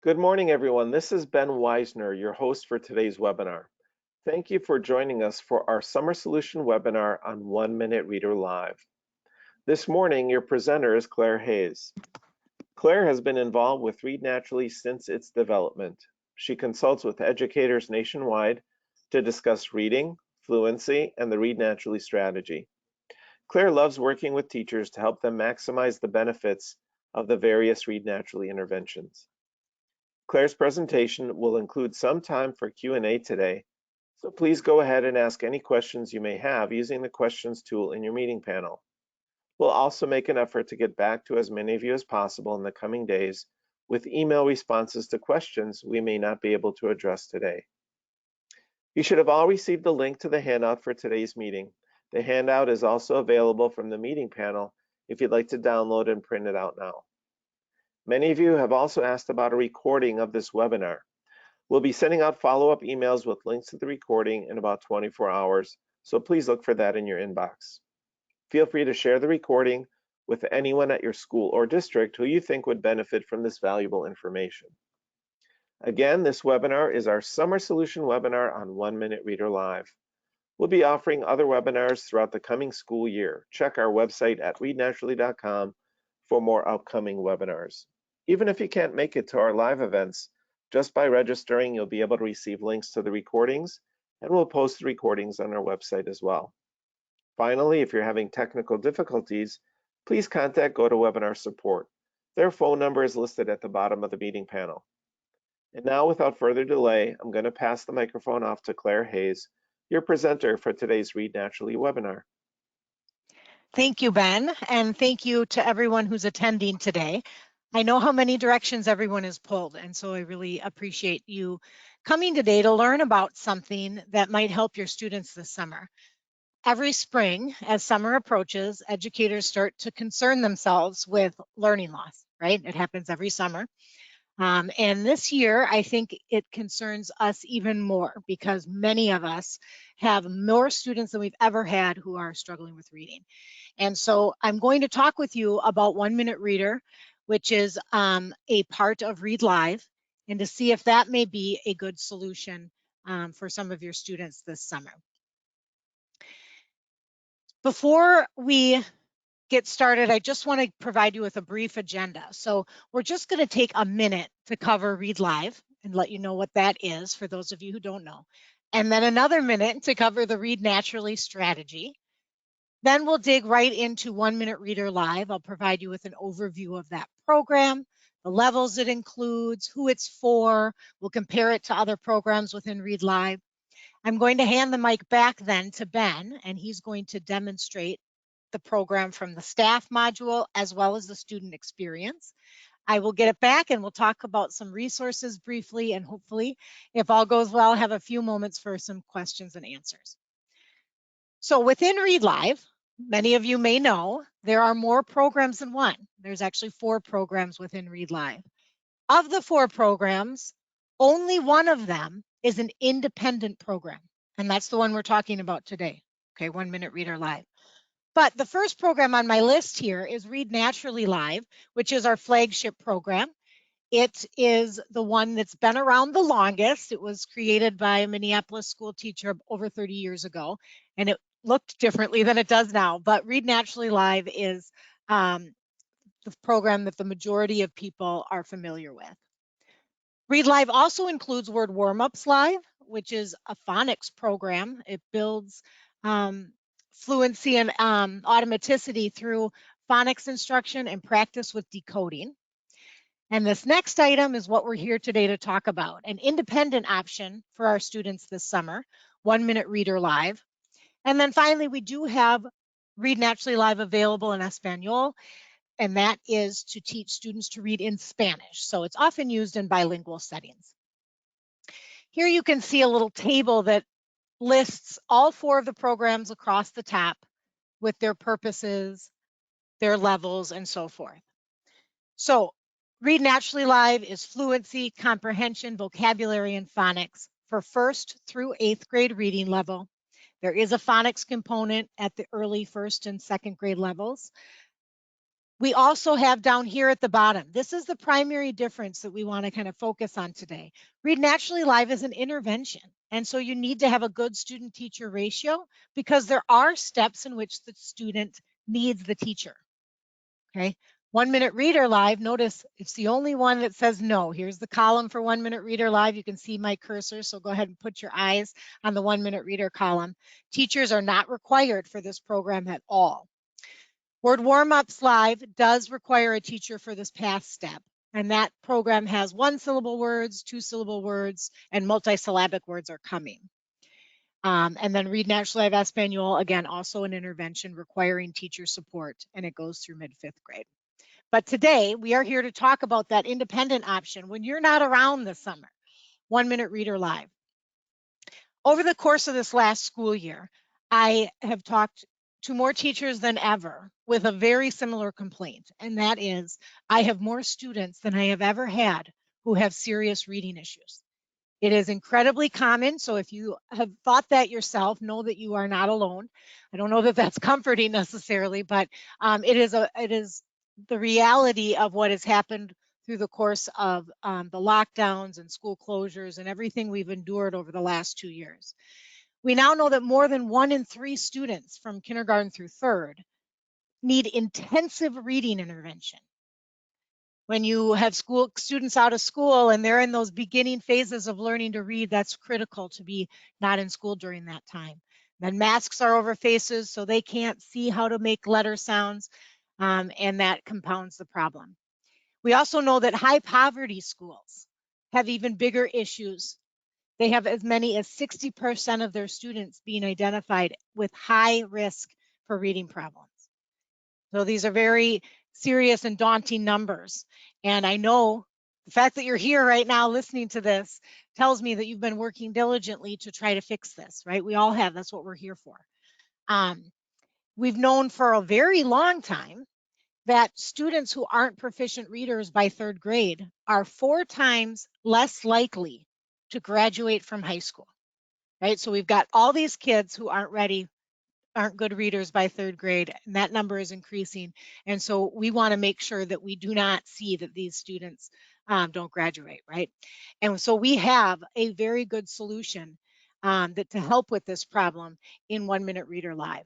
Good morning, everyone. This is Ben Weisner, your host for today's webinar. Thank you for joining us for our Summer Solution webinar on 1 Minute Reader Live. This morning, your presenter is Claire Hayes. Claire has been involved with Read Naturally since its development. She consults with educators nationwide to discuss reading, fluency, and the Read Naturally strategy. Claire loves working with teachers to help them maximize the benefits of the various Read Naturally interventions. Claire's presentation will include some time for Q&A today, so please go ahead and ask any questions you may have using the questions tool in your meeting panel. We'll also make an effort to get back to as many of you as possible in the coming days with email responses to questions we may not be able to address today. You should have all received the link to the handout for today's meeting. The handout is also available from the meeting panel if you'd like to download and print it out now. Many of you have also asked about a recording of this webinar. We'll be sending out follow-up emails with links to the recording in about 24 hours, so please look for that in your inbox. Feel free to share the recording with anyone at your school or district who you think would benefit from this valuable information. Again, this webinar is our Summer Solution webinar on 1 Minute Reader Live. We'll be offering other webinars throughout the coming school year. Check our website at readnaturally.com for more upcoming webinars. Even if you can't make it to our live events, just by registering, you'll be able to receive links to the recordings, and we'll post the recordings on our website as well. Finally, if you're having technical difficulties, please contact GoToWebinar support. Their phone number is listed at the bottom of the meeting panel. And now, without further delay, I'm going to pass the microphone off to Claire Hayes, your presenter for today's Read Naturally webinar. Thank you, Ben, and thank you to everyone who's attending today. I know how many directions everyone is pulled, and so I really appreciate you coming today to learn about something that might help your students this summer. Every spring, as summer approaches, educators start to concern themselves with learning loss, right? It happens every summer. And this year, I think it concerns us even more because many of us have more students than we've ever had who are struggling with reading. And so I'm going to talk with you about 1 Minute Reader, which is a part of Read Live, and to see if that may be a good solution for some of your students this summer. Before we get started, I just want to provide you with a brief agenda. So we're just going to take a minute to cover Read Live and let you know what that is for those of you who don't know. And then another minute to cover the Read Naturally strategy. Then we'll dig right into 1 Minute Reader Live. I'll provide you with an overview of that program, the levels it includes, who it's for. We'll compare it to other programs within Read Live. I'm going to hand the mic back then to Ben, and he's going to demonstrate the program from the staff module as well as the student experience. I will get it back and we'll talk about some resources briefly, and hopefully, if all goes well, have a few moments for some questions and answers. So within Read Live, many of you may know, there are more programs than one. There's actually 4 programs within Read Live. Of the 4 programs, only one of them is an independent program, and that's the one we're talking about today. Okay, 1 Minute Reader Live. But the first program on my list here is Read Naturally Live, which is our flagship program. It is the one that's been around the longest. It was created by a Minneapolis school teacher over 30 years ago, and it looked differently than it does now. But Read Naturally Live is the program that the majority of people are familiar with. Read Live also includes Word Warm-Ups Live, which is a phonics program. It builds fluency and automaticity through phonics instruction and practice with decoding. And this next item is what we're here today to talk about, an independent option for our students this summer, 1 Minute Reader Live. And then finally, we do have Read Naturally Live available in Espanol, and that is to teach students to read in Spanish. So it's often used in bilingual settings. Here you can see a little table that lists all 4 of the programs across the top with their purposes, their levels, and so forth. So Read Naturally Live is fluency, comprehension, vocabulary, and phonics for 1st through 8th grade reading level. There is a phonics component at the early 1st and 2nd grade levels. We also have down here at the bottom, this is the primary difference that we want to kind of focus on today. Read Naturally Live is an intervention. And so you need to have a good student-teacher ratio because there are steps in which the student needs the teacher. Okay, 1 Minute Reader Live, notice it's the only one that says no. Here's the column for 1 Minute Reader Live. You can see my cursor, so go ahead and put your eyes on the 1 Minute Reader column. Teachers are not required for this program at all. Word Warm-Ups Live does require a teacher for this past step, and that program has 1-syllable words, 2-syllable words, and multisyllabic words are coming. And then Read Naturally Live Espanol, again, also an intervention requiring teacher support, and it goes through mid-5th grade. But today, we are here to talk about that independent option when you're not around this summer, 1 Minute Reader Live. Over the course of this last school year, I have talked to more teachers than ever with a very similar complaint, and that is I have more students than I have ever had who have serious reading issues. It is incredibly common, so if you have thought that yourself, know that you are not alone. I don't know that that's comforting necessarily, but it is the reality of what has happened through the course of the lockdowns and school closures and everything we've endured over the last 2 years. We now know that more than 1 in 3 students from kindergarten through 3rd need intensive reading intervention. When you have school students out of school and they're in those beginning phases of learning to read, that's critical to be not in school during that time. Then masks are over faces, so they can't see how to make letter sounds, and that compounds the problem. We also know that high poverty schools have even bigger issues. They have as many as 60% of their students being identified with high risk for reading problems. So these are very serious and daunting numbers. And I know the fact that you're here right now listening to this tells me that you've been working diligently to try to fix this, right? We all have. That's what we're here for. We've known for a very long time that students who aren't proficient readers by 3rd grade are 4 times less likely to graduate from high school, right? So we've got all these kids who aren't good readers by 3rd grade, and that number is increasing. And so we want to make sure that we do not see that these students don't graduate, right? And so we have a very good solution that to help with this problem in 1 Minute Reader Live.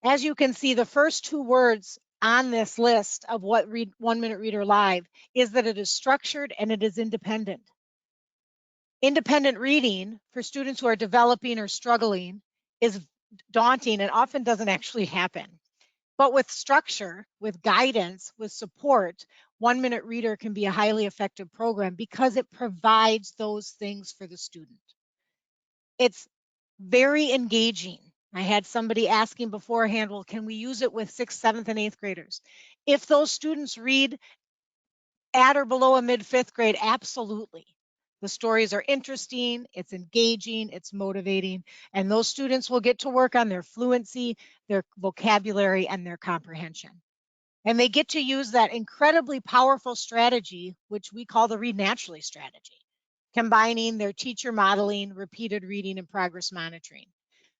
As you can see, the first 2 words on this list of what 1 Minute Reader Live is that it is structured and it is independent. Independent reading for students who are developing or struggling is daunting and often doesn't actually happen. But with structure, with guidance, with support, 1 Minute Reader can be a highly effective program because it provides those things for the student. It's very engaging. I had somebody asking beforehand, well, can we use it with 6th, 7th, and 8th graders? If those students read at or below a mid-5th grade, absolutely. The stories are interesting, it's engaging, it's motivating, and those students will get to work on their fluency, their vocabulary, and their comprehension. And they get to use that incredibly powerful strategy, which we call the Read Naturally strategy, combining their teacher modeling, repeated reading, and progress monitoring.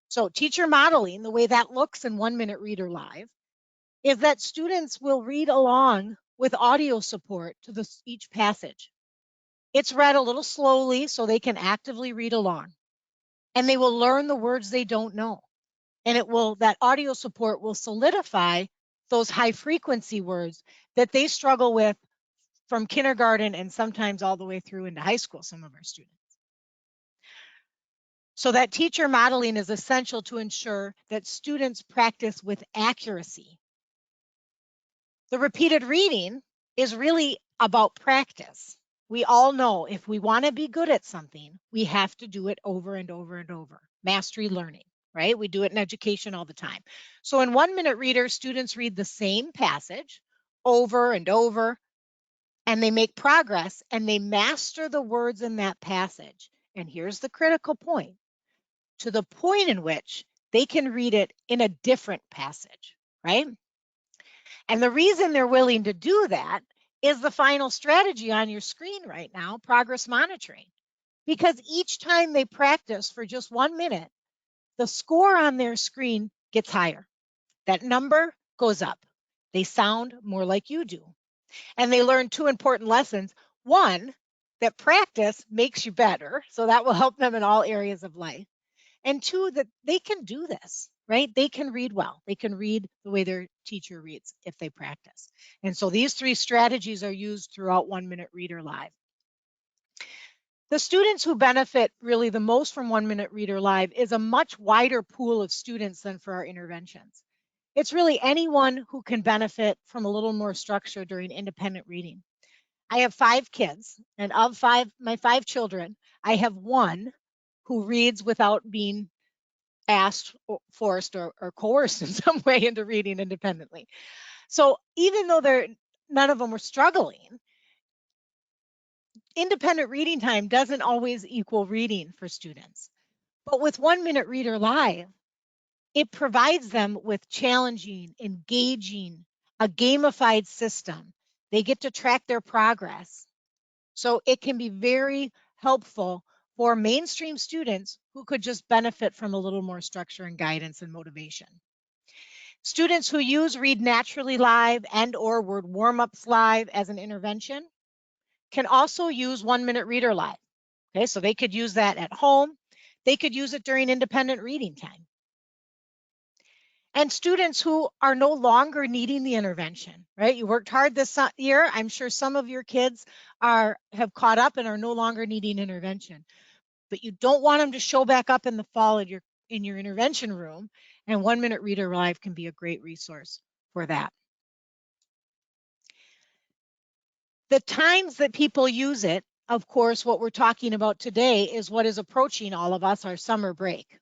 So teacher modeling, the way that looks in 1 Minute Reader Live, is that students will read along with audio support to each passage. It's read a little slowly so they can actively read along, and they will learn the words they don't know. And that audio support will solidify those high frequency words that they struggle with from kindergarten and sometimes all the way through into high school, some of our students. So that teacher modeling is essential to ensure that students practice with accuracy. The repeated reading is really about practice. We all know if we want to be good at something, we have to do it over and over and over. Mastery learning, right? We do it in education all the time. So in 1 Minute Reader, students read the same passage over and over, and they make progress and they master the words in that passage. And here's the critical point, to the point in which they can read it in a different passage, right? And the reason they're willing to do that is the final strategy on your screen right now, progress monitoring. Because each time they practice for just 1 minute, the score on their screen gets higher. That number goes up. They sound more like you do. And they learn two important lessons. One, that practice makes you better. So that will help them in all areas of life. And two, that they can do this, right? They can read well. They can read the way their teacher reads if they practice. And so these three strategies are used throughout 1 Minute Reader Live. The students who benefit really the most from 1 Minute Reader Live is a much wider pool of students than for our interventions. It's really anyone who can benefit from a little more structure during independent reading. I have 5 kids, and of my 5 children, I have one who reads without being asked, or forced, or coerced in some way into reading independently. So even though none of them were struggling, independent reading time doesn't always equal reading for students. But with 1 Minute Reader Live, it provides them with challenging, engaging, a gamified system. They get to track their progress. So it can be very helpful for mainstream students who could just benefit from a little more structure and guidance and motivation. Students who use Read Naturally Live and or Word Warm-Ups Live as an intervention can also use 1 Minute Reader Live. Okay, so they could use that at home. They could use it during independent reading time. And students who are no longer needing the intervention, right? You worked hard this year. I'm sure some of your kids have caught up and are no longer needing intervention. But you don't want them to show back up in the fall in your intervention room. And 1 Minute Reader Live can be a great resource for that. The times that people use it, of course, what we're talking about today is what is approaching all of us, our summer break.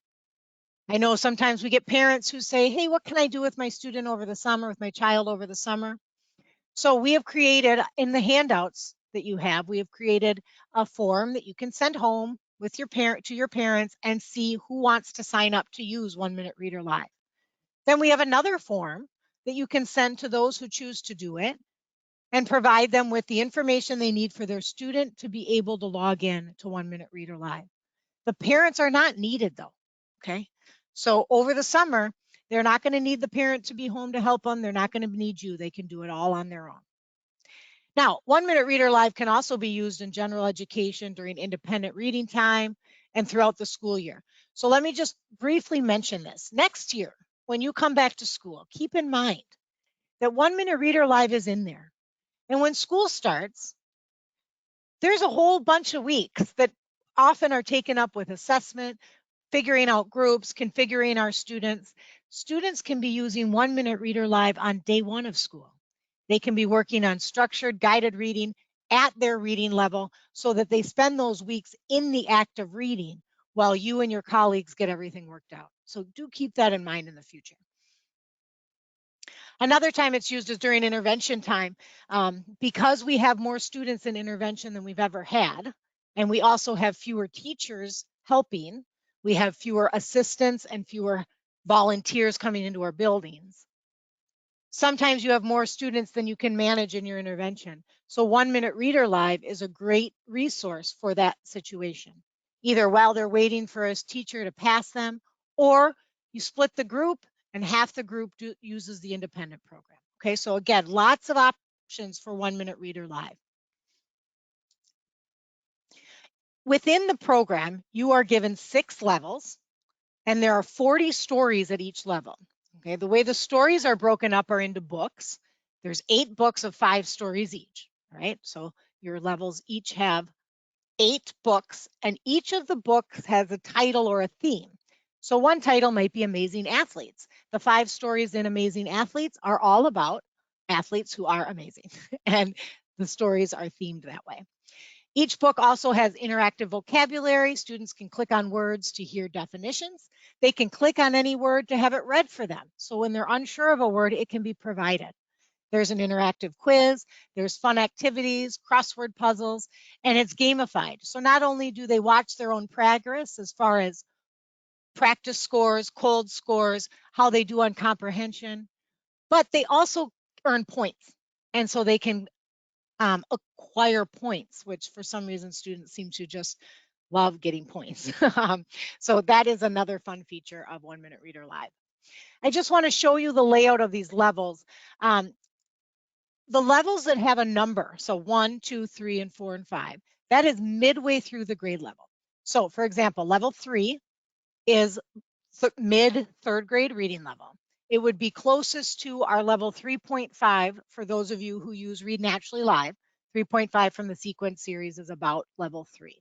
I know sometimes we get parents who say, hey, what can I do with my student over the summer, with my child over the summer? So we have created, in the handouts that you have, we have created a form that you can send home with your parents and see who wants to sign up to use 1 Minute Reader Live. Then we have another form that you can send to those who choose to do it and provide them with the information they need for their student to be able to log in to 1 Minute Reader Live. The parents are not needed though, okay? So over the summer, they're not going to need the parent to be home to help them. They're not going to need you. They can do it all on their own. Now, 1 Minute Reader Live can also be used in general education during independent reading time and throughout the school year. So let me just briefly mention this. Next year, when you come back to school, keep in mind that 1 Minute Reader Live is in there. And when school starts, there's a whole bunch of weeks that often are taken up with assessment, figuring out groups, configuring our students. Students can be using 1 Minute Reader Live on day 1 of school. They can be working on structured guided reading at their reading level so that they spend those weeks in the act of reading while you and your colleagues get everything worked out. So do keep that in mind in the future. Another time it's used is during intervention time. Because we have more students in intervention than we've ever had, and we also have fewer teachers helping, we have fewer assistants and fewer volunteers coming into our buildings. Sometimes you have more students than you can manage in your intervention. So 1 Minute Reader Live is a great resource for that situation, either while they're waiting for a teacher to pass them, or you split the group and half the group uses the independent program. Okay, so again, lots of options for 1 Minute Reader Live. Within the program, you are given 6 levels, and there are 40 stories at each level. Okay, the way the stories are broken up are into books. There's 8 books of 5 stories each, right? So your levels each have 8 books, and each of the books has a title or a theme. So one title might be Amazing Athletes. The 5 stories in Amazing Athletes are all about athletes who are amazing, and the stories are themed that way. Each book also has interactive vocabulary. Students can click on words to hear definitions. They can click on any word to have it read for them. So when they're unsure of a word, it can be provided. There's an interactive quiz, there's fun activities, crossword puzzles, and it's gamified. So not only do they watch their own progress as far as practice scores, cold scores, how they do on comprehension, but they also earn points. And so they can acquire points, which for some reason students seem to just love getting points. So that is another fun feature of 1 Minute Reader Live. I just want to show you the layout of these levels. the levels that have a number, so 1, 2, 3, and 4, and 5, that is midway through the grade level. So for example, level 3 is mid third grade reading level. It would be closest to our level 3.5 for those of you who use Read Naturally Live. 3.5 from the sequence series is about level 3.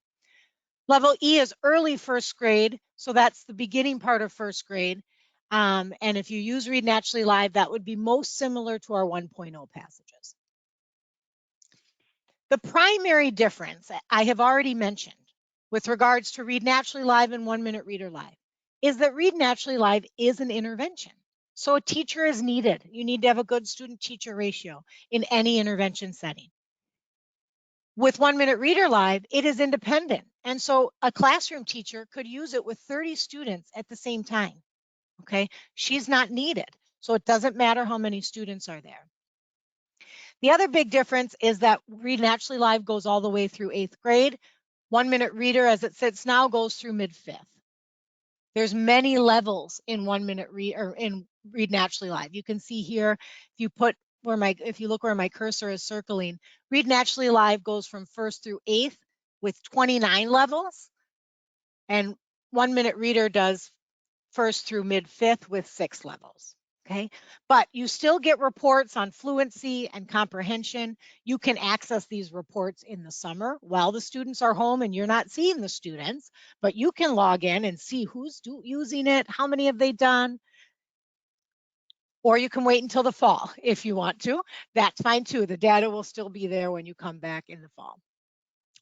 Level E is early first grade, so that's the beginning part of first grade. And if you use Read Naturally Live, that would be most similar to our 1.0 passages. The primary difference I have already mentioned with regards to Read Naturally Live and 1 Minute Reader Live is that Read Naturally Live is an intervention. So a teacher is needed. You need to have a good student-teacher ratio in any intervention setting. With 1 Minute Reader Live, it is independent. And so a classroom teacher could use it with 30 students at the same time. Okay, she's not needed. So it doesn't matter how many students are there. The other big difference is that Read Naturally Live goes all the way through 8th grade. 1 Minute Reader, as it sits now, goes through mid-5th. There's many levels in 1 Minute Read or in Read Naturally Live. You can see here, if you look where my cursor is circling, Read Naturally Live goes from 1st through 8th with 29 levels, and 1 Minute Reader does 1st through mid-5th with 6 levels. Okay, but you still get reports on fluency and comprehension. You can access these reports in the summer while the students are home and you're not seeing the students, but you can log in and see who's using it, how many have they done, or you can wait until the fall if you want to. That's fine too. The data will still be there when you come back in the fall.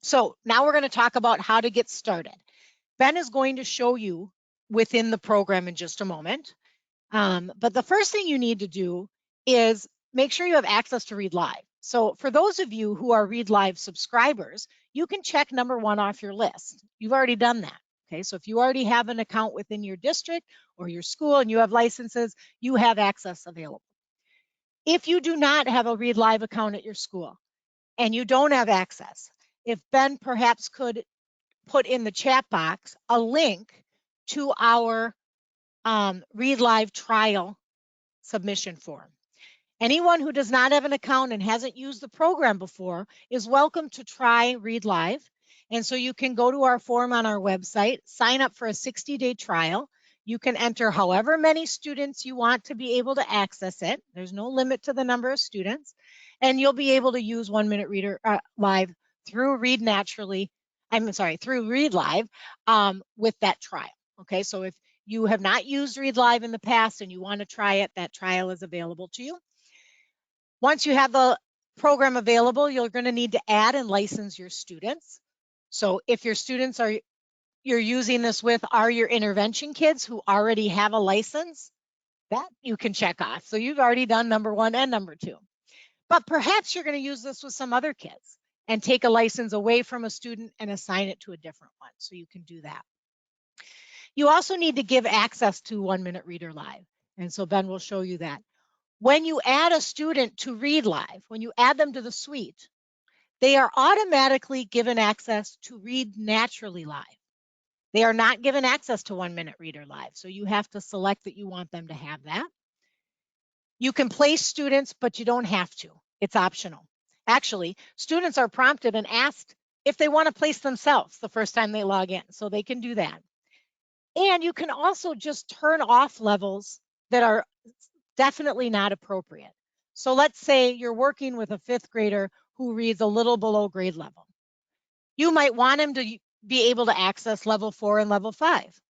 So now we're going to talk about how to get started. Ben is going to show you within the program in just a moment. But the first thing you need to do is make sure you have access to Read Live. So for those of you who are Read Live subscribers, you can check number 1 off your list. You've already done that. Okay, so if you already have an account within your district or your school and you have licenses, you have access available. If you do not have a Read Live account at your school and you don't have access, if Ben perhaps could put in the chat box a link to our Read Live trial submission form. Anyone who does not have an account and hasn't used the program before is welcome to try Read Live. And so you can go to our form on our website, sign up for a 60-day trial. You can enter however many students you want to be able to access it. There's no limit to the number of students. And you'll be able to use 1 Minute Reader Live through Read Live with that trial. Okay, so if you have not used Read Live in the past and you want to try it, that trial is available to you. Once you have the program available, you're going to need to add and license your students. So if your students you're using this with are your intervention kids who already have a license, that you can check off. So you've already done number 1 and number 2. But perhaps you're going to use this with some other kids and take a license away from a student and assign it to a different one. So you can do that. You also need to give access to 1 Minute Reader Live. And so Ben will show you that. When you add a student to Read Live, when you add them to the suite, they are automatically given access to Read Naturally Live. They are not given access to 1 Minute Reader Live. So you have to select that you want them to have that. You can place students, but you don't have to. It's optional. Actually, students are prompted and asked if they want to place themselves the first time they log in. So they can do that. And you can also just turn off levels that are definitely not appropriate. So let's say you're working with a 5th grader who reads a little below grade level. You might want him to be able to access level 4 and level 5,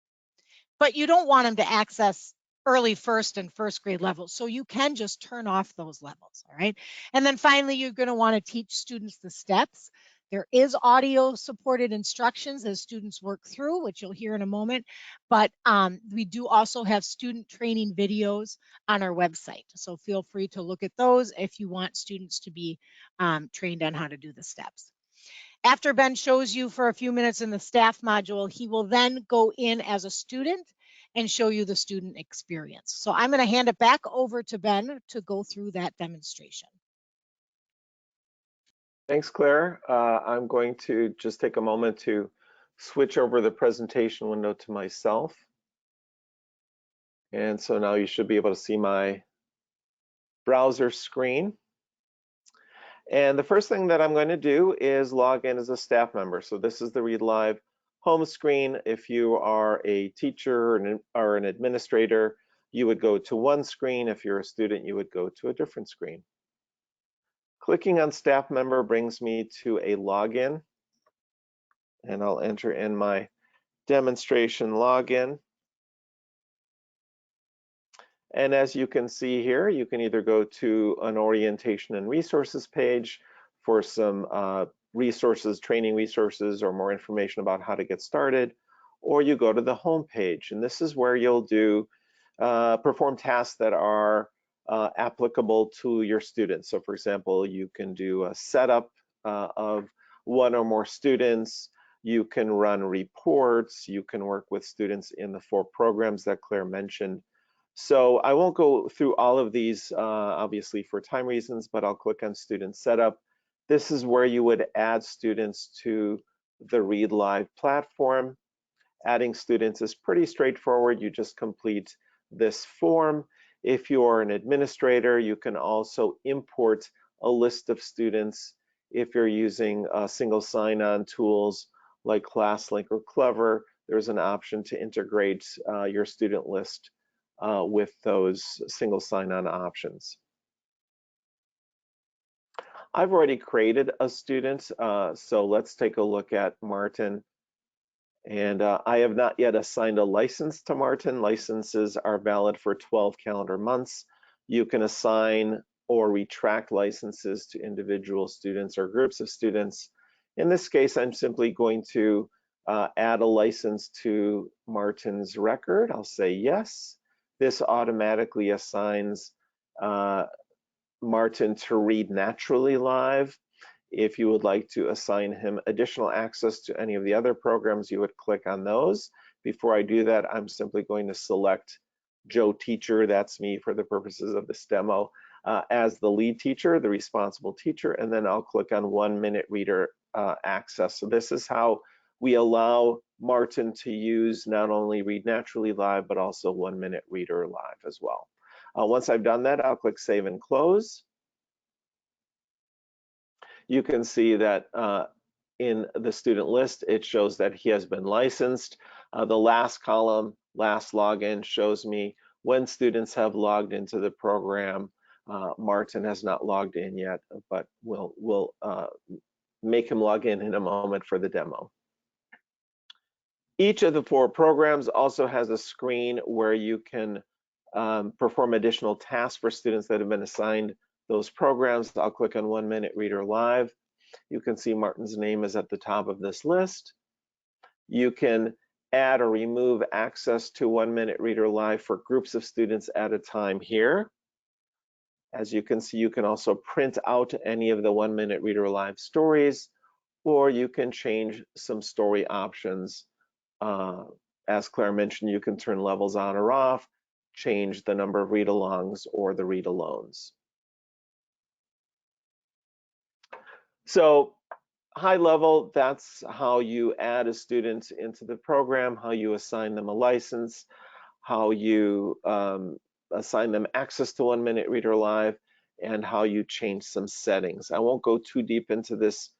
but you don't want him to access early 1st and 1st grade levels. So you can just turn off those levels, all right? And then finally, you're going to want to teach students the steps. There is audio supported instructions as students work through, which you'll hear in a moment, but we do also have student training videos on our website. So feel free to look at those if you want students to be trained on how to do the steps. After Ben shows you for a few minutes in the staff module, he will then go in as a student and show you the student experience. So I'm going to hand it back over to Ben to go through that demonstration. Thanks, Claire. I'm going to just take a moment to switch over the presentation window to myself. And so now you should be able to see my browser screen. And the first thing that I'm going to do is log in as a staff member. So this is the Read Live home screen. If you are a teacher or an administrator, you would go to one screen. If you're a student, you would go to a different screen. Clicking on staff member brings me to a login, and I'll enter in my demonstration login. And as you can see here, you can either go to an orientation and resources page for some resources, training resources, or more information about how to get started, or you go to the home page. And this is where you'll do perform tasks that are applicable to your students. So for example, you can do a setup of one or more students, you can run reports, you can work with students in the 4 programs that Claire mentioned. So I won't go through all of these, obviously for time reasons, but I'll click on Student Setup. This is where you would add students to the Read Live platform. Adding students is pretty straightforward. You just complete this form. If you're an administrator, you can also import a list of students. If you're using single sign-on tools like ClassLink or Clever, there's an option to integrate your student list with those single sign-on options. I've already created a student, so let's take a look at Martin. And I have not yet assigned a license to Martin. Licenses are valid for 12 calendar months. You can assign or retract licenses to individual students or groups of students. In this case, I'm simply going to add a license to Martin's record. I'll say yes. This automatically assigns Martin to Read Naturally Live. If you would like to assign him additional access to any of the other programs, you would click on those. Before I do that, I'm simply going to select Joe Teacher, that's me for the purposes of this demo, as the lead teacher, the responsible teacher, and then I'll click on 1 minute reader access. So this is how we allow Martin to use not only Read Naturally Live, but also 1 minute reader live as well. Once I've done that, I'll click Save and Close. You can see that in the student list, it shows that he has been licensed. The last column, last login, shows me when students have logged into the program. Martin has not logged in yet, but we'll make him log in a moment for the demo. Each of the 4 programs also has a screen where you can perform additional tasks for students that have been assigned those programs. I'll click on 1 minute reader live. You can see Martin's name is at the top of this list. You can add or remove access to 1 minute reader live for groups of students at a time here. As you can see, you can also print out any of the 1 minute reader live stories, or you can change some story options. As Claire mentioned, you can turn levels on or off, change the number of read-alongs or the read-alones. So high level, that's how you add a student into the program, how you assign them a license, how you assign them access to 1 minute reader live, and how you change some settings. I won't go too deep into this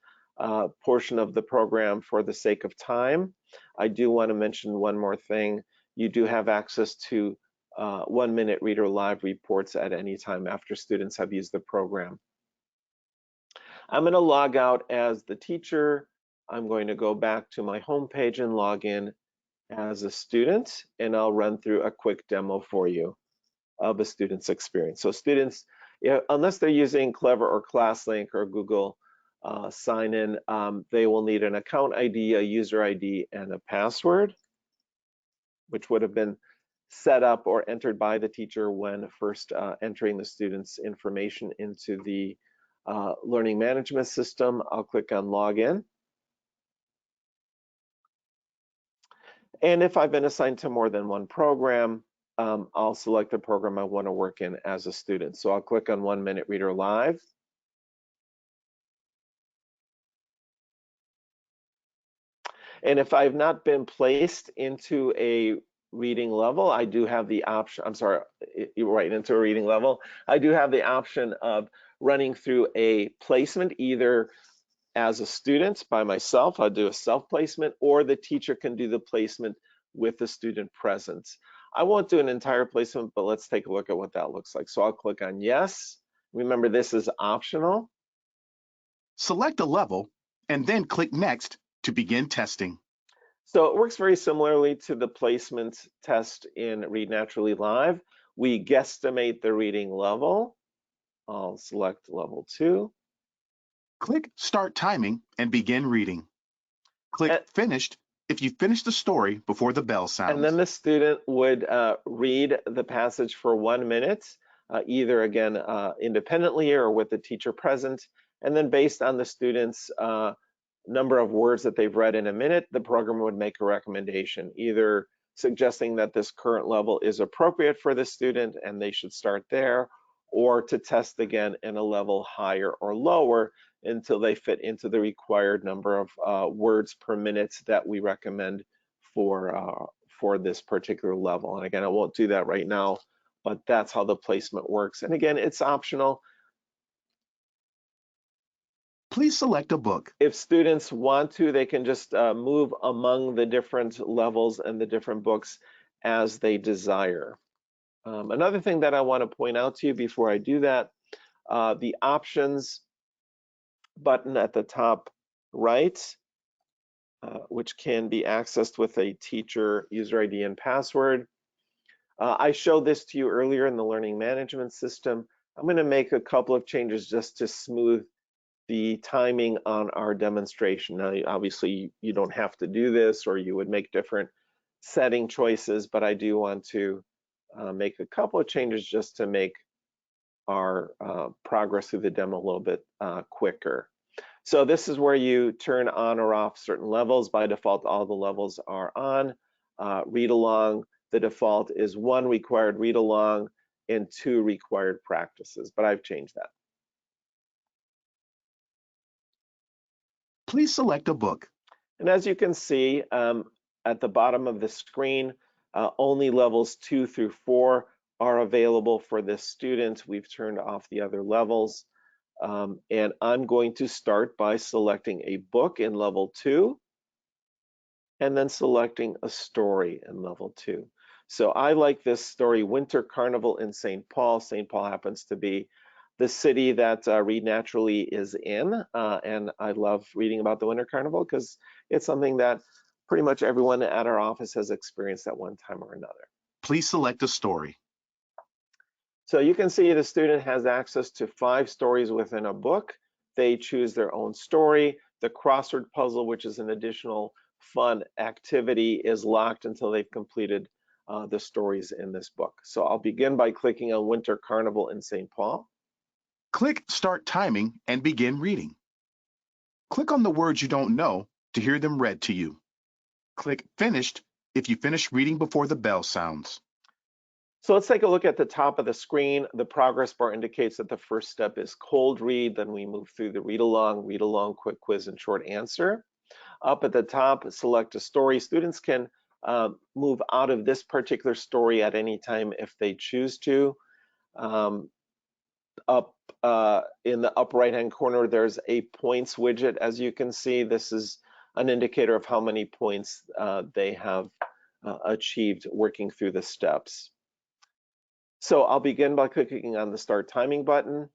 portion of the program for the sake of time. I do want to mention one more thing. You do have access to 1 minute reader live reports at any time after students have used the program. I'm going to log out as the teacher. I'm going to go back to my home page and log in as a student, and I'll run through a quick demo for you of a student's experience. So students, unless they're using Clever or ClassLink or Google sign in, they will need an account ID, a user ID, and a password, which would have been set up or entered by the teacher when first entering the student's information into the learning management system. I'll click on Login. And if I've been assigned to more than one program, I'll select the program I want to work in as a student. So I'll click on 1 minute reader live. And if I've not been placed into a reading level, I do have the option, I'm sorry, you're right, into a reading level. I do have the option of running through a placement, either as a student by myself, I'll do a self-placement, or the teacher can do the placement with the student present. I won't do an entire placement, but let's take a look at what that looks like. So I'll click on yes. Remember, this is optional. Select a level and then click Next to begin testing. So it works very similarly to the placement test in Read Naturally Live. We guesstimate the reading level. I'll select level 2. Click Start Timing and begin reading. Click Finished if you finish the story before the bell sounds. And then the student would read the passage for 1 minute, either again independently or with the teacher present. And then based on the student's number of words that they've read in a minute, the program would make a recommendation, either suggesting that this current level is appropriate for the student and they should start there, or to test again in a level higher or lower until they fit into the required number of words per minute that we recommend for this particular level. And again, I won't do that right now, but that's how the placement works. And again, it's optional. Please select a book. If students want to, they can just move among the different levels and the different books as they desire. Another thing that I want to point out to you before I do that, the options button at the top right, which can be accessed with a teacher user ID and password. I showed this to you earlier in the learning management system. I'm going to make a couple of changes just to smooth the timing on our demonstration. Now, obviously, you don't have to do this, or you would make different setting choices, but I do want to make a couple of changes just to make our progress through the demo a little bit quicker. So this is where you turn on or off certain levels. By default, all the levels are on. Read along, the default is 1 required read along and 2 required practices, but I've changed that. Please select a book. And as you can see at the bottom of the screen, only levels 2 through 4 are available for this student. We've turned off the other levels. And I'm going to start by selecting a book in level 2 and then selecting a story in level 2. So I like this story, Winter Carnival in St. Paul. St. Paul happens to be the city that Read Naturally is in, and I love reading about the Winter Carnival because it's something that pretty much everyone at our office has experienced at one time or another. Please select a story. So you can see the student has access to 5 stories within a book. They choose their own story. The crossword puzzle, which is an additional fun activity, is locked until they've completed the stories in this book. So I'll begin by clicking on Winter Carnival in St. Paul. Click Start Timing and begin reading. Click on the words you don't know to hear them read to you. Click Finished if you finish reading before the bell sounds. So let's take a look at the top of the screen. The progress bar indicates that the first step is cold read. Then we move through the read along, quick quiz, and short answer. Up at the top, select a story. Students can move out of this particular story at any time if they choose to. Up in the upper right-hand corner, there's a points widget. As you can see, this is an indicator of how many points they have achieved working through the steps. So I'll begin by clicking on the Start Timing button.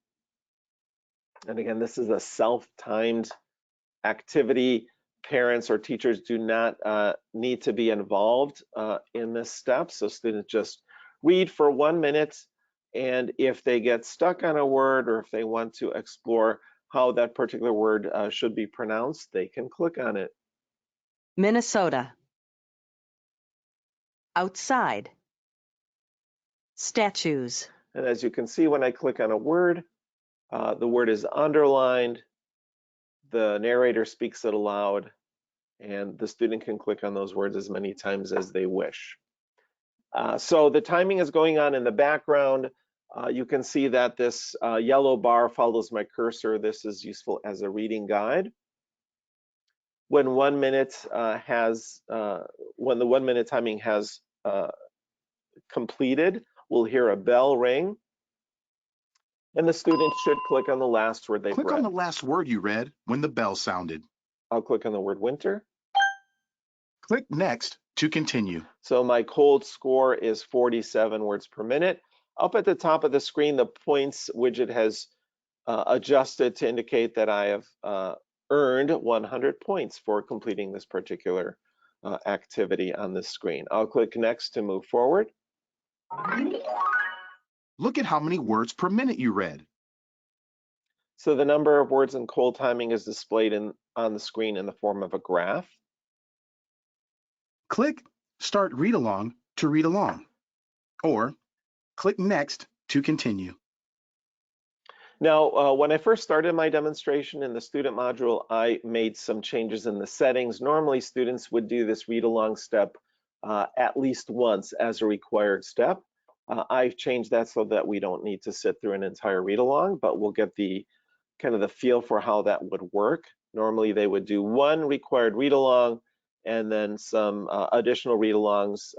And again, this is a self-timed activity. Parents or teachers do not need to be involved in this step. So students just read for 1 minute. And if they get stuck on a word, or if they want to explore how that particular word should be pronounced, they can click on it. Minnesota. Outside. Statues. And as you can see, when I click on a word, the word is underlined, the narrator speaks it aloud, and the student can click on those words as many times as they wish. So the timing is going on in the background. You can see that this yellow bar follows my cursor. This is useful as a reading guide. When 1 minute when the 1 minute timing has completed, we'll hear a bell ring. And the student should click on the last word they've Click read. on the last word you read when the bell sounded. I'll click on the word winter. Click Next to continue. So my cold score is 47 words per minute. Up at the top of the screen, the points widget has adjusted to indicate that I have earned 100 points for completing this particular activity on this screen. I'll click Next to move forward. Look at how many words per minute you read. So the number of words in cold timing is displayed on the screen in the form of a graph. Click Start Read Along to read along, or click Next to continue. Now, when I first started my demonstration in the student module, I made some changes in the settings. Normally, students would do this read-along step at least once as a required step. I've changed that so that we don't need to sit through an entire read-along, but we'll get the kind of the feel for how that would work. Normally, they would do one required read-along and then some additional read-alongs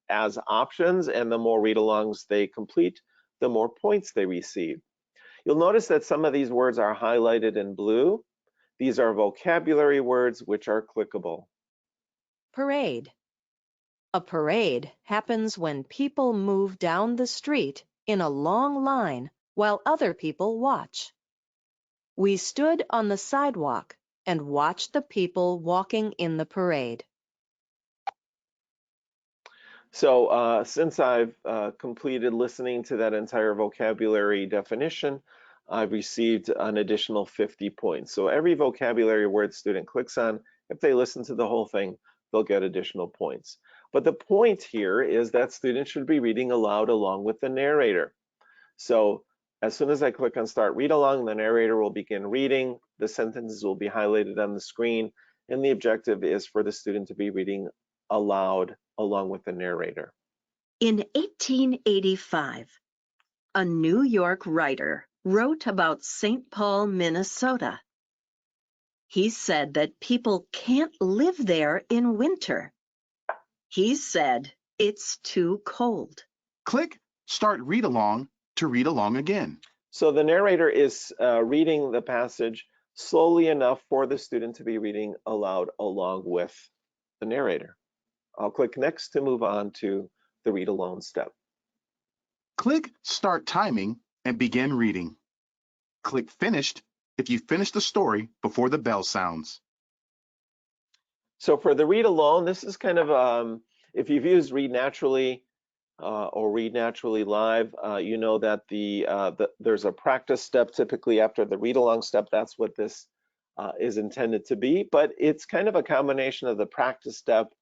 as options, and the more read-alongs they complete, the more points they receive. You'll notice that some of these words are highlighted in blue. These are vocabulary words which are clickable. Parade. A parade happens when people move down the street in a long line while other people watch. We stood on the sidewalk and watched the people walking in the parade. So since I've completed listening to that entire vocabulary definition, I've received an additional 50 points. So every vocabulary word student clicks on, if they listen to the whole thing, they'll get additional points. But the point here is that students should be reading aloud along with the narrator. So as soon as I click on Start Read Along, the narrator will begin reading. The sentences will be highlighted on the screen, and the objective is for the student to be reading aloud along with the narrator. In 1885, a New York writer wrote about St. Paul, Minnesota. He said that people can't live there in winter. He said it's too cold. Click Start Read Along to read along again. So the narrator is reading the passage slowly enough for the student to be reading aloud along with the narrator. I'll click Next to move on to the read alone step. Click Start Timing and begin reading. Click Finished if you finish the story before the bell sounds. So for the read alone, this is kind of, if you've used Read Naturally or Read Naturally Live, you know that there's a practice step typically after the read along step. That's what this is intended to be, but it's kind of a combination of the practice step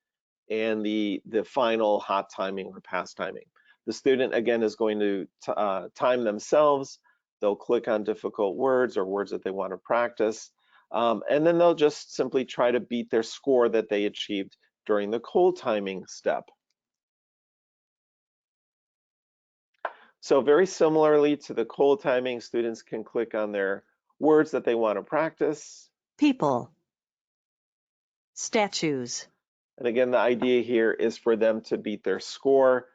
and the final hot timing or pass timing. The student, again, is going to time themselves. They'll click on difficult words or words that they want to practice, and then they'll just simply try to beat their score that they achieved during the cold timing step. So very similarly to the cold timing, students can click on their words that they want to practice. People. Statues. And again, the idea here is for them to beat their score.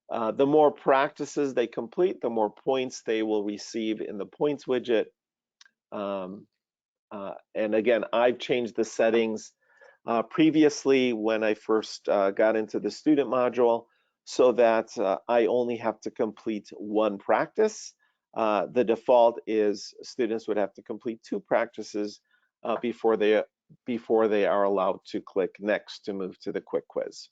The more practices they complete, the more points they will receive in the points widget. And again, I've changed the settings previously when I first got into the student module so that I only have to complete one practice. The default is students would have to complete 2 practices before they are allowed to click Next to move to the quick quiz.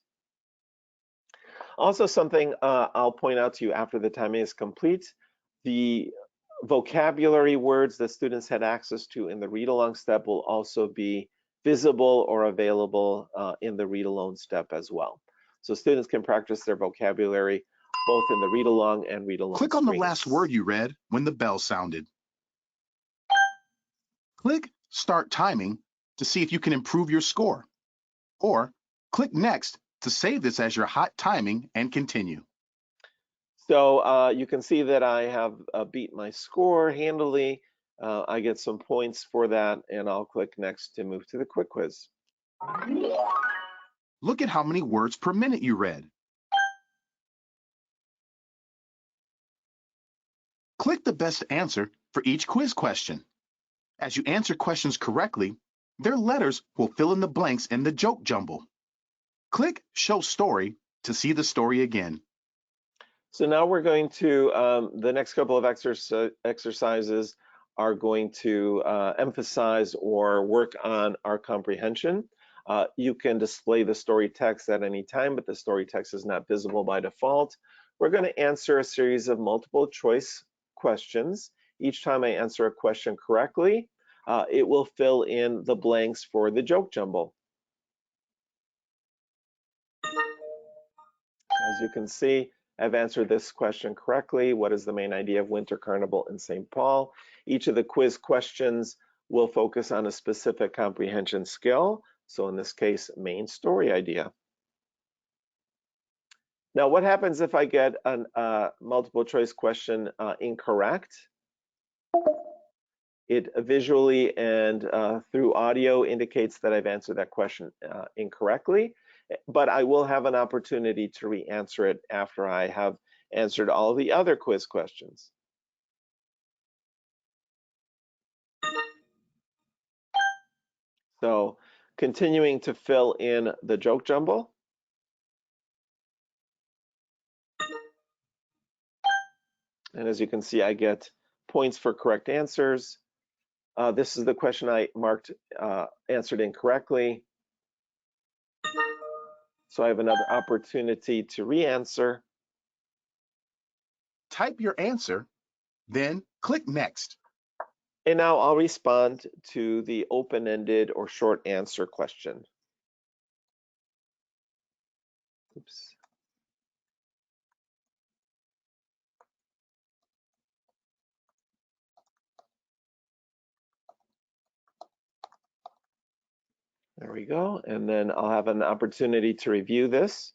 Also, something I'll point out to you after the timing is complete, the vocabulary words that students had access to in the read along step will also be visible or available in the read alone step as well. So students can practice their vocabulary both in the read along and read alone Click on the screens. last word you read when the bell sounded. Click Start Timing to see if you can improve your score, or click Next to save this as your hot timing and continue. So you can see that I have beat my score handily. I get some points for that, and I'll click Next to move to the quick quiz. Look at how many words per minute you read. Click the best answer for each quiz question. As you answer questions correctly, their letters will fill in the blanks in the joke jumble. Click Show Story to see the story again. So now we're going to, the next couple of exercises are going to emphasize or work on our comprehension. You can display the story text at any time, but the story text is not visible by default. We're going to answer a series of multiple choice questions. Each time I answer a question correctly, it will fill in the blanks for the joke jumble. As you can see, I've answered this question correctly. What is the main idea of Winter Carnival in St. Paul? Each of the quiz questions will focus on a specific comprehension skill. So in this case, main story idea. Now, what happens if I get a multiple choice question incorrect? It visually and through audio indicates that I've answered that question incorrectly, but I will have an opportunity to re-answer it after I have answered all of the other quiz questions. So continuing to fill in the joke jumble. And as you can see, I get points for correct answers. This is the question I marked answered incorrectly. So I have another opportunity to re-answer. Type your answer, then click Next. And now I'll respond to the open-ended or short answer question. Oops. There we go. And then I'll have an opportunity to review this.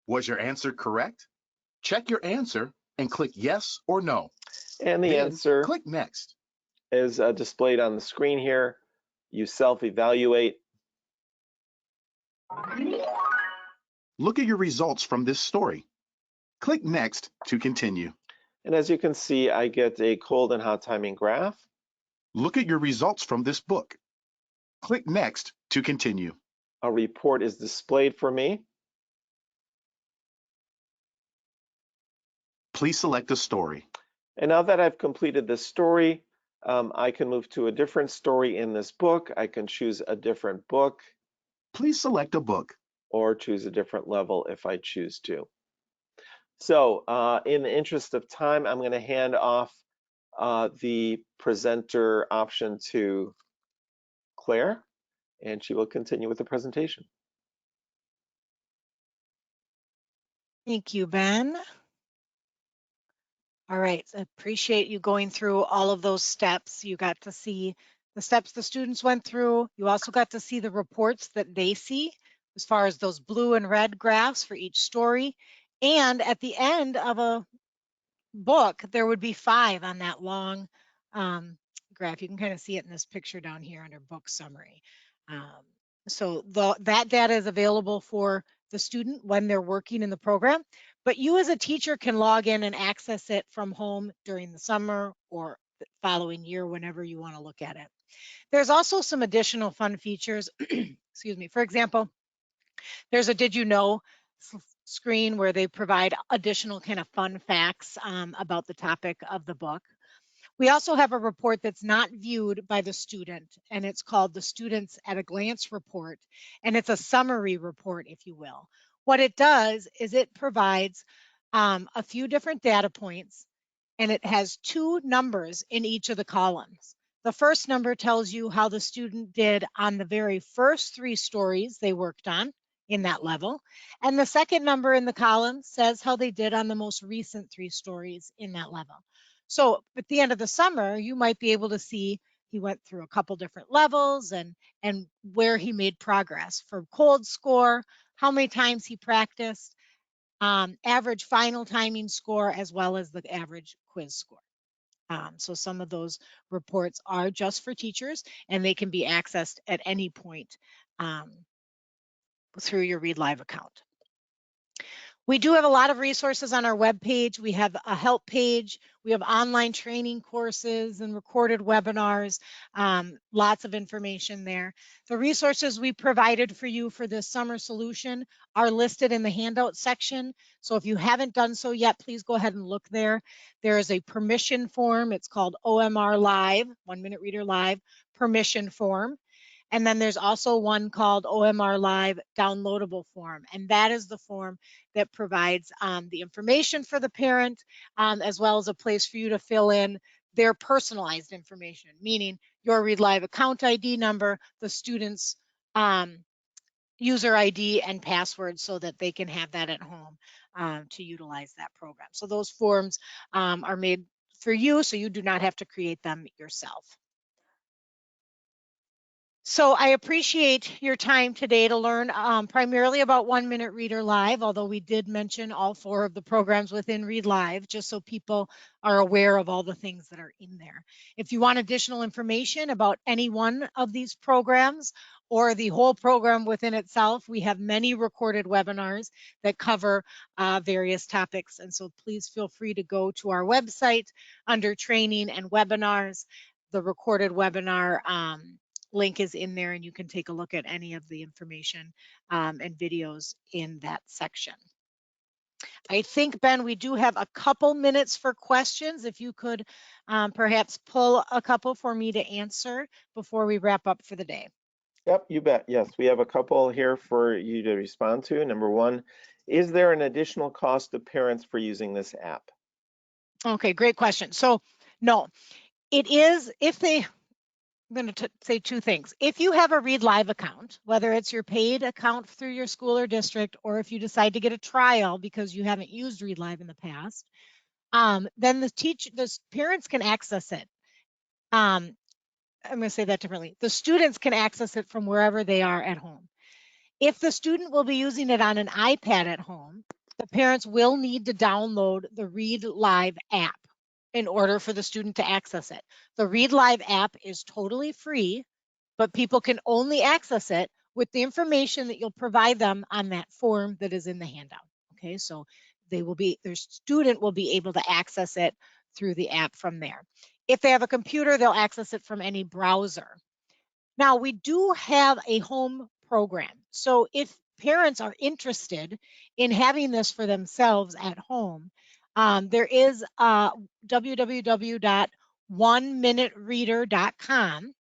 Was your answer correct? Check your answer and click Yes or No. And the Then answer click Next. is displayed on the screen here. You self-evaluate. Look at your results from this story. Click Next to continue. And as you can see, I get a cold and hot timing graph. Look at your results from this book. Click Next to continue. A report is displayed for me. Please select a story. And now that I've completed this story, I can move to a different story in this book. I can choose a different book. Please select a book. Or choose a different level if I choose to. So in the interest of time, I'm going to hand off the presenter option to Claire, and she will continue with the presentation. Thank you, Ben. All right, I appreciate you going through all of those steps. You got to see the steps the students went through. You also got to see the reports that they see as far as those blue and red graphs for each story. And at the end of a book, there would be 5 on that long graph. You can kind of see it in this picture down here under book summary. So that data is available for the student when they're working in the program, but you as a teacher can log in and access it from home during the summer or the following year, whenever you want to look at it. There's also some additional fun features. Excuse me. For example, there's a Did You Know screen where they provide additional kind of fun facts about the topic of the book. We also have a report that's not viewed by the student, and it's called the Students at a Glance report, and it's a summary report, if you will. What it does is it provides a few different data points, and it has 2 numbers in each of the columns. The first number tells you how the student did on the very first 3 stories they worked on in that level, and the second number in the column says how they did on the most recent 3 stories in that level. So at the end of the summer, you might be able to see he went through a couple different levels and where he made progress for cold score, how many times he practiced, average final timing score, as well as the average quiz score. So some of those reports are just for teachers, and they can be accessed at any point through your Read Live account. We do have a lot of resources on our webpage. We have a help page. We have online training courses and recorded webinars, lots of information there. The resources we provided for you for this summer solution are listed in the handout section. So if you haven't done so yet, please go ahead and look there. There is a permission form. It's called OMR Live, 1 Minute Reader Live permission form. And then there's also one called OMR Live downloadable form. And that is the form that provides the information for the parent, as well as a place for you to fill in their personalized information, meaning your Read Live account ID number, the student's user ID and password, so that they can have that at home to utilize that program. So those forms are made for you, so you do not have to create them yourself. So I appreciate your time today to learn primarily about 1 Minute Reader Live, although we did mention all 4 of the programs within Read Live, just so people are aware of all the things that are in there. If you want additional information about any one of these programs or the whole program within itself, we have many recorded webinars that cover various topics. And so please feel free to go to our website under training and webinars. The recorded webinar link is in there, and you can take a look at any of the information and videos in that section. I think, Ben, we do have a couple minutes for questions. If you could perhaps pull a couple for me to answer before we wrap up for the day. Yep, you bet. Yes, we have a couple here for you to respond to. Number 1, is there an additional cost to parents for using this app? Okay, great question. So no, it is if they, I'm going to say 2 things. If you have a Read Live account, whether it's your paid account through your school or district, or if you decide to get a trial because you haven't used Read Live in the past, then the parents can access it. I'm going to say that differently. The students can access it from wherever they are at home. If the student will be using it on an iPad at home, the parents will need to download the Read Live app in order for the student to access it. The Read Live app is totally free, but people can only access it with the information that you'll provide them on that form that is in the handout. Okay, so their student will be able to access it through the app from there. If they have a computer, they'll access it from any browser. Now, we do have a home program. So if parents are interested in having this for themselves at home, there is www.oneminutereader.com.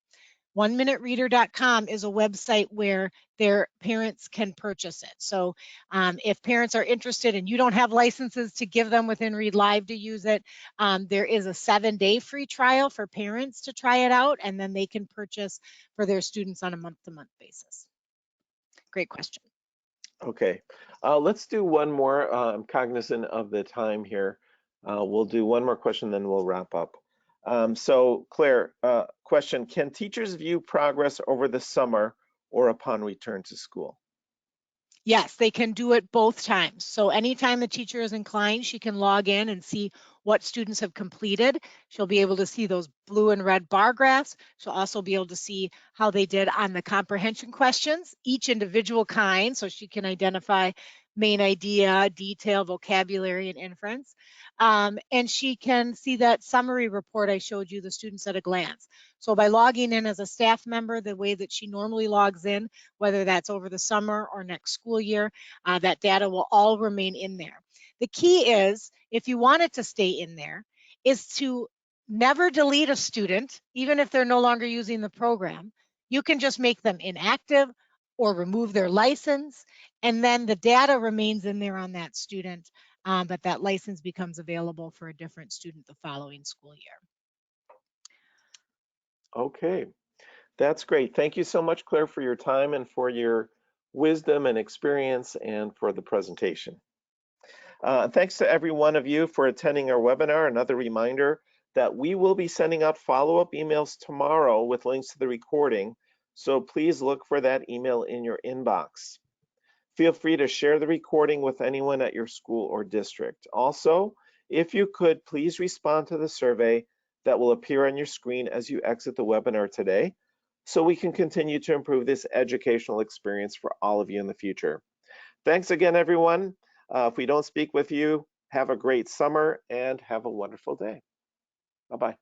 1minutereader.com is a website where their parents can purchase it. So if parents are interested and you don't have licenses to give them within Read Live to use it, there is a 7-day free trial for parents to try it out, and then they can purchase for their students on a month-to-month basis. Great question. Okay, let's do one more. I'm cognizant of the time here. We'll do one more question, then we'll wrap up. So Claire, question, can teachers view progress over the summer or upon return to school? Yes, they can do it both times. So anytime the teacher is inclined, she can log in and see what students have completed. She'll be able to see those blue and red bar graphs. She'll also be able to see how they did on the comprehension questions, each individual kind, so she can identify main idea, detail, vocabulary, and inference. And she can see that summary report I showed you, the students at a glance. So by logging in as a staff member, the way that she normally logs in, whether that's over the summer or next school year, that data will all remain in there. The key is, if you want it to stay in there, is to never delete a student, even if they're no longer using the program. You can just make them inactive or remove their license, and then the data remains in there on that student, but that license becomes available for a different student the following school year. Okay, that's great. Thank you so much, Claire, for your time and for your wisdom and experience and for the presentation. Thanks to every one of you for attending our webinar. Another reminder that we will be sending out follow-up emails tomorrow with links to the recording, so please look for that email in your inbox. Feel free to share the recording with anyone at your school or district. Also, if you could, please respond to the survey that will appear on your screen as you exit the webinar today, so we can continue to improve this educational experience for all of you in the future. Thanks again, everyone. If we don't speak with you, have a great summer and have a wonderful day. Bye-bye.